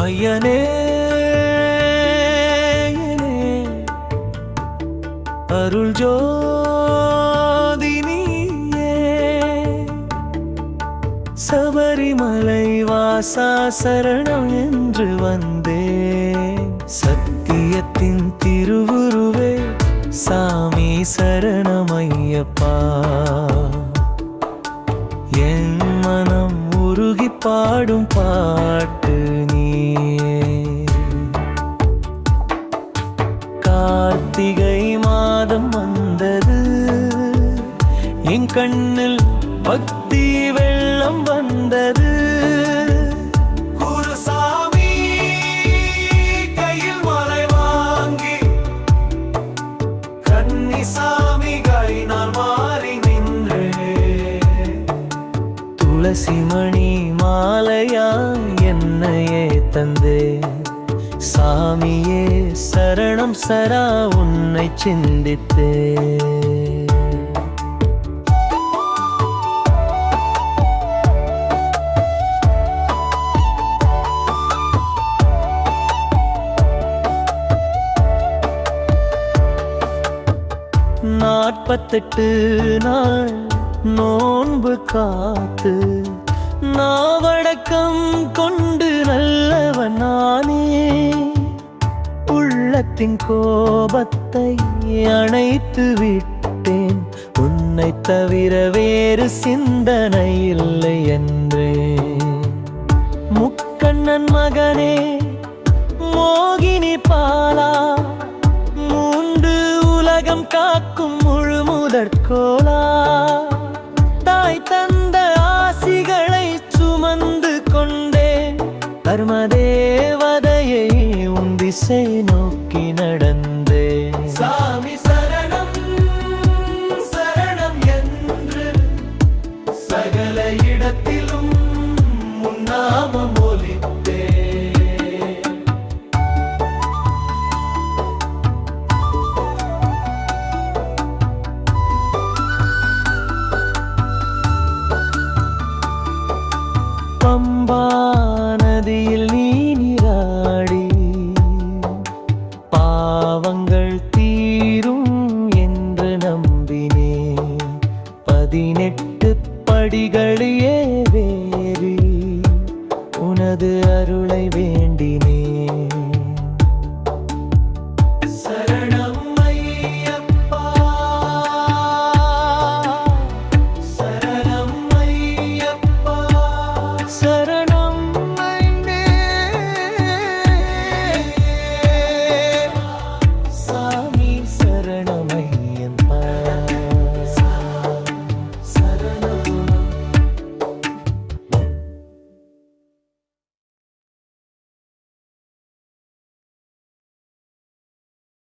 ஐயனே அருள் ஜோதி நீயே, சபரிமலை வாசா சரணம் என்று வந்தேன். சத்தியத்தின் திருவுருவே சாமி சரணமையப்பா. என் மனம் உருகி பாடும் பாட்டு நீயே. கார்த்திகை மாதம் வந்தது, என் கண்ணில் பக்தி வெள்ளம் வந்தது. குருசாமி கையில் மலை வாங்கி கன்னிசாமி கையினால் மாறி நின்றே. துளசி மணி மாலையா என்னையே தந்தே. சாமியே சரணம் சரா உன்னை சிந்தித்தே. நாற்பத்தெட்டு நாள் நோன்பு காத்து நாவடக்கம் கொண்டு நல்லவன் நானே. உள்ளத்தின் கோபத்தை அணைத்து விட்டேன், உன்னை தவிர வேறு சிந்தனை இல்லை என்றே. முக்கண்ணன் மகனே மோகினி பாலா, மூன்று உலகம் காக்கும் முழு முதற்கோலா. தாய் தந்த ஆசிகளை சுமந்து கொண்டே தர்மதேவதையை உன் திசை நோக்கி நடந்தே. சாமி சரணம் சரணம் என்று சகல இடத்திலும் உன் நாமம் ஒலித்தே. பம்பா நதியில் நீ நீராடி பாவங்கள் தீரும் என்று நம்பினே. 18 படிகளையே வேறி உனது அருளை வேண்டினே.